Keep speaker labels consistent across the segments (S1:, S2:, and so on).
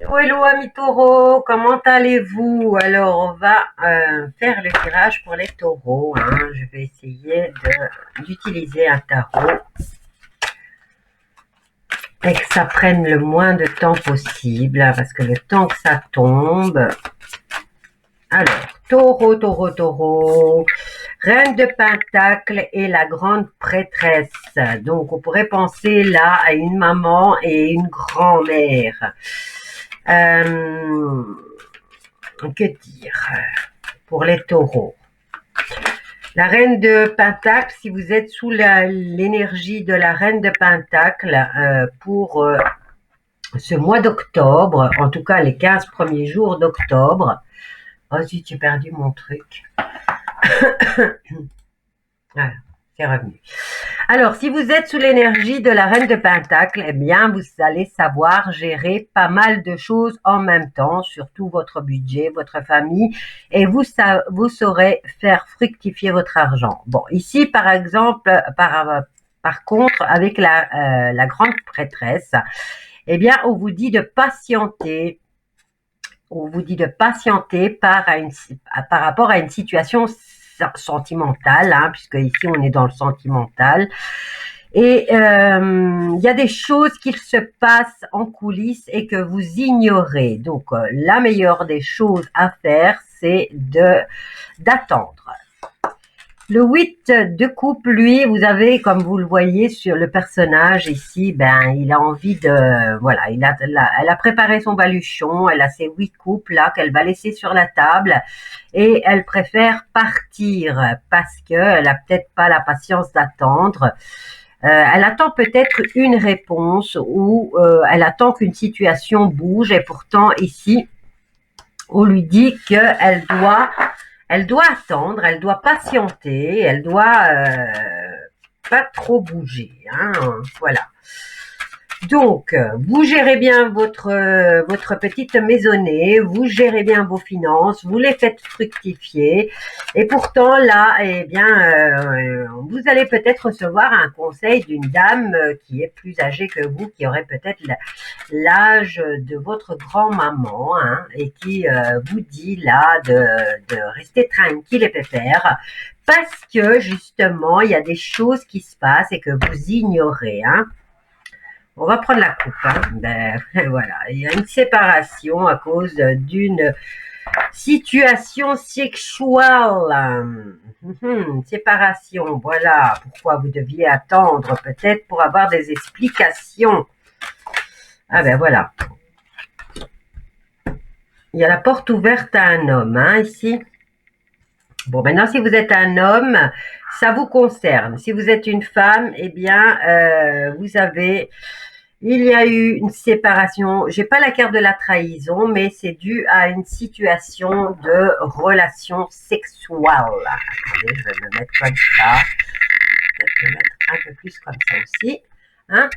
S1: Hello, hello, amis taureaux, comment allez-vous? Alors, on va faire le tirage pour les taureaux, hein. Je vais essayer d'utiliser un tarot et que ça prenne le moins de temps possible, hein, parce que le temps que ça tombe... Alors, taureau, taureau, taureau, reine de Pentacle et la grande prêtresse. Donc, on pourrait penser là à une maman et une grand-mère. Que dire pour les taureaux? La reine de Pentacle, si vous êtes sous l'énergie de la reine de Pentacle pour ce mois d'octobre, en tout cas les 15 premiers jours d'octobre. Oh zut, j'ai perdu mon truc. Voilà, c'est revenu. Alors, si vous êtes sous l'énergie de la reine de Pentacle, eh bien, vous allez savoir gérer pas mal de choses en même temps, surtout votre budget, votre famille, et vous saurez faire fructifier votre argent. Bon, ici, par exemple, par contre, avec la grande prêtresse, eh bien, on vous dit de patienter. On vous dit de patienter par rapport à une situation sentimentale, hein, puisque ici on est dans le sentimental. Et il y a des choses qui se passent en coulisses et que vous ignorez. Donc la meilleure des choses à faire, c'est d'attendre. Le 8 de coupe, lui, vous avez, comme vous le voyez sur le personnage ici, ben, il a envie de, voilà, elle a préparé son baluchon, elle a ses 8 coupes là qu'elle va laisser sur la table et elle préfère partir parce qu'elle a peut-être pas la patience d'attendre. Elle attend peut-être une réponse ou elle attend qu'une situation bouge et pourtant ici, on lui dit qu'elle doit attendre, elle doit patienter, elle doit pas trop bouger, hein, voilà. Donc, vous gérez bien votre petite maisonnée, vous gérez bien vos finances, vous les faites fructifier. Et pourtant, là, eh bien, vous allez peut-être recevoir un conseil d'une dame qui est plus âgée que vous, qui aurait peut-être l'âge de votre grand-maman, hein, et qui vous dit là de rester tranquille et pépère, parce que justement, il y a des choses qui se passent et que vous ignorez, hein. On va prendre la coupe, hein. Ben, voilà, il y a une séparation à cause d'une situation sexuelle. Séparation, voilà pourquoi vous deviez attendre peut-être pour avoir des explications. Ah ben voilà. Il y a la porte ouverte à un homme, hein, ici. Bon, maintenant, si vous êtes un homme, ça vous concerne. Si vous êtes une femme, eh bien, il y a eu une séparation. J'ai pas la carte de la trahison, mais c'est dû à une situation de relation sexuelle. Attendez, je vais me mettre comme ça. Peut-être me mettre un peu plus comme ça aussi. Hein,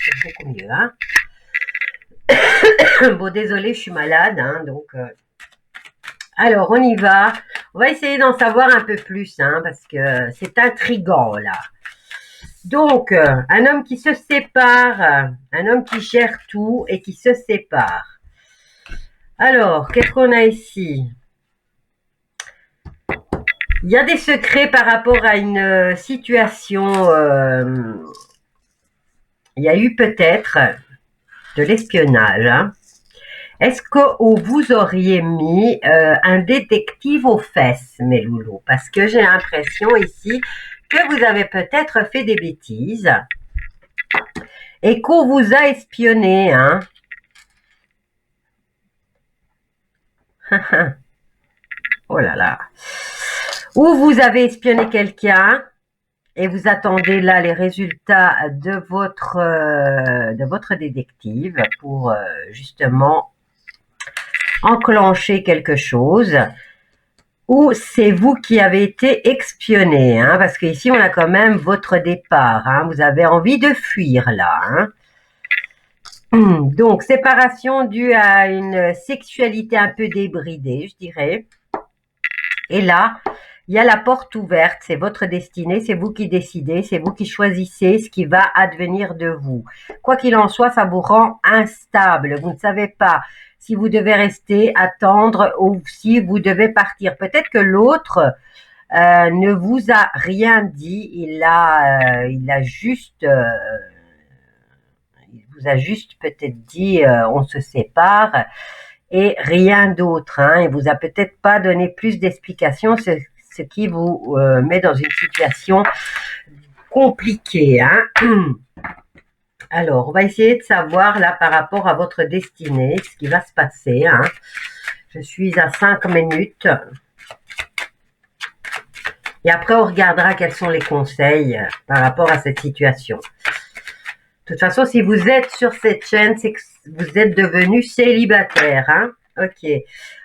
S1: c'est beaucoup mieux, hein. Bon, désolé, je suis malade, hein, donc... Alors, on y va. On va essayer d'en savoir un peu plus, hein, parce que c'est intriguant, là. Donc, un homme qui se sépare, un homme qui gère tout et qui se sépare. Alors, qu'est-ce qu'on a ici? Il y a des secrets par rapport à une situation. Il y a eu peut-être de l'espionnage, hein. Est-ce que vous auriez mis un détective aux fesses, mes loulous? Parce que j'ai l'impression ici que vous avez peut-être fait des bêtises et qu'on vous a espionné, hein. Oh là là. Ou vous avez espionné quelqu'un et vous attendez là les résultats de votre détective pour justement enclencher quelque chose. Ou c'est vous qui avez été espionné, hein, parce qu'ici on a quand même votre départ, hein, vous avez envie de fuir là, hein. Donc séparation due à une sexualité un peu débridée, je dirais. Et là, il y a la porte ouverte, c'est votre destinée, c'est vous qui décidez, c'est vous qui choisissez ce qui va advenir de vous. Quoi qu'il en soit, ça vous rend instable. Vous ne savez pas si vous devez rester, attendre ou si vous devez partir. Peut-être que l'autre ne vous a rien dit, il vous a juste peut-être dit on se sépare et rien d'autre. Hein. Il vous a peut-être pas donné plus d'explications, ce qui vous met dans une situation compliquée. Hein. Alors, on va essayer de savoir là par rapport à votre destinée, ce qui va se passer. Hein. Je suis à 5 minutes. Et après, on regardera quels sont les conseils par rapport à cette situation. De toute façon, si vous êtes sur cette chaîne, c'est que vous êtes devenu célibataire. Hein. Ok.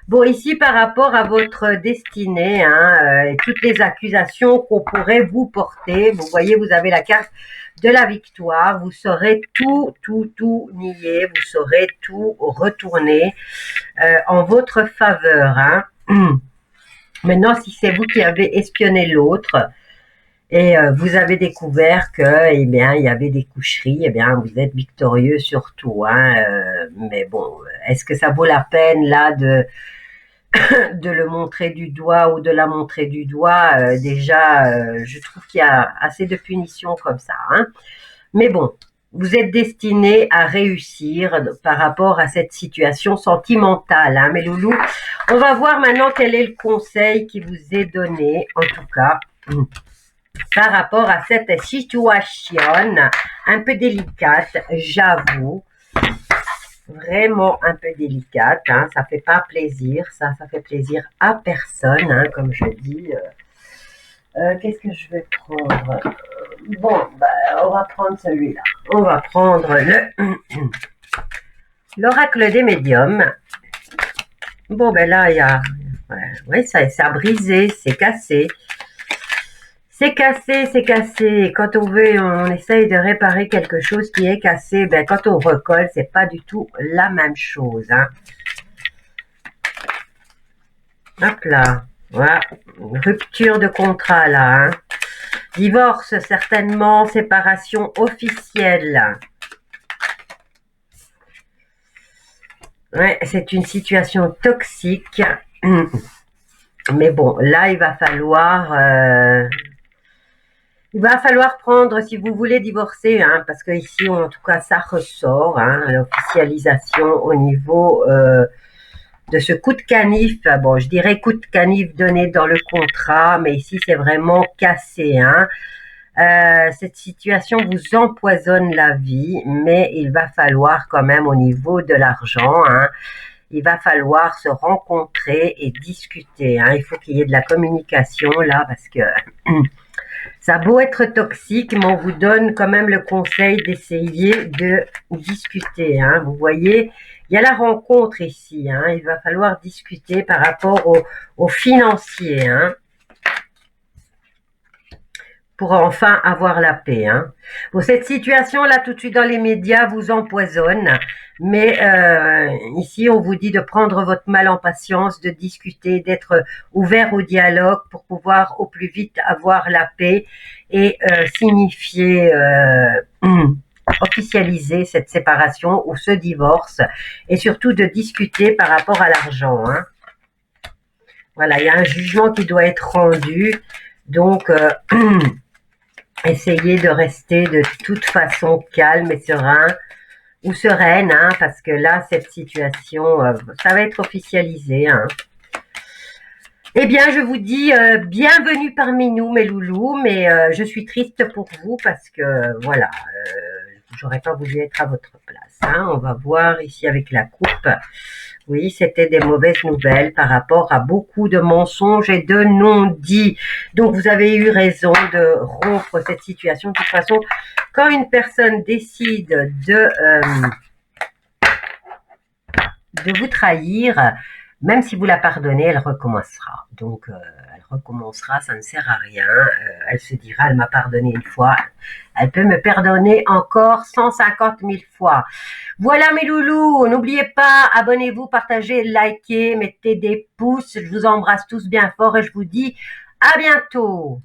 S1: Bon, ici, par rapport à votre destinée, hein, et toutes les accusations qu'on pourrait vous porter, vous voyez, vous avez la carte de la victoire. Vous saurez tout nier. Vous saurez tout retourner en votre faveur. Hein. Maintenant, si c'est vous qui avez espionné l'autre, et vous avez découvert que, eh bien, il y avait des coucheries, eh bien, vous êtes victorieux surtout. Hein, mais bon, est-ce que ça vaut la peine là de le montrer du doigt ou de la montrer du doigt? Déjà, je trouve qu'il y a assez de punitions comme ça. Hein. Mais bon, vous êtes destiné à réussir par rapport à cette situation sentimentale. Hein, mes loulous, on va voir maintenant quel est le conseil qui vous est donné, en tout cas. Par rapport à cette situation un peu délicate, j'avoue, vraiment un peu délicate, hein, ça fait pas plaisir, ça fait plaisir à personne, hein, comme je dis. Qu'est-ce que je vais prendre? Bon, on va prendre celui-là. On va prendre l'oracle des médiums. Bon, là, il y a... Ouais, ça a brisé, c'est cassé. C'est cassé, c'est cassé. Quand on essaye de réparer quelque chose qui est cassé, quand on recolle, c'est pas du tout la même chose. Hein. Hop là, voilà, une rupture de contrat là. Hein. Divorce certainement, séparation officielle. Ouais, c'est une situation toxique. Mais bon, là, il va falloir prendre, si vous voulez divorcer, hein, parce que ici, en tout cas, ça ressort, hein, l'officialisation au niveau de ce coup de canif. Bon, je dirais coup de canif donné dans le contrat, mais ici, c'est vraiment cassé. Hein. Cette situation vous empoisonne la vie, mais il va falloir quand même au niveau de l'argent, hein, il va falloir se rencontrer et discuter. Hein. Il faut qu'il y ait de la communication là, parce que... Ça a beau être toxique, mais on vous donne quand même le conseil d'essayer de discuter. Hein. Vous voyez, il y a la rencontre ici. Hein. Il va falloir discuter par rapport au financier. Hein, pour enfin avoir la paix. Hein. Bon, cette situation-là, tout de suite dans les médias, vous empoisonne. Mais ici, on vous dit de prendre votre mal en patience, de discuter, d'être ouvert au dialogue pour pouvoir au plus vite avoir la paix et signifier, officialiser cette séparation ou ce divorce. Et surtout de discuter par rapport à l'argent. Hein. Voilà, il y a un jugement qui doit être rendu. Donc... essayez de rester de toute façon calme et serein ou sereine, hein, parce que là, cette situation, ça va être officialisé. Hein. Eh bien, je vous dis bienvenue parmi nous, mes loulous, mais je suis triste pour vous parce que, voilà, j'aurais pas voulu être à votre place. Hein. On va voir ici avec la coupe. Oui, c'était des mauvaises nouvelles par rapport à beaucoup de mensonges et de non-dits. Donc, vous avez eu raison de rompre cette situation. De toute façon, quand une personne décide de vous trahir, même si vous la pardonnez, elle recommencera. Donc, elle recommencera, ça ne sert à rien. Elle se dira, elle m'a pardonné une fois. Elle peut me pardonner encore 150 000 fois. Voilà mes loulous, n'oubliez pas, abonnez-vous, partagez, likez, mettez des pouces. Je vous embrasse tous bien fort et je vous dis À bientôt!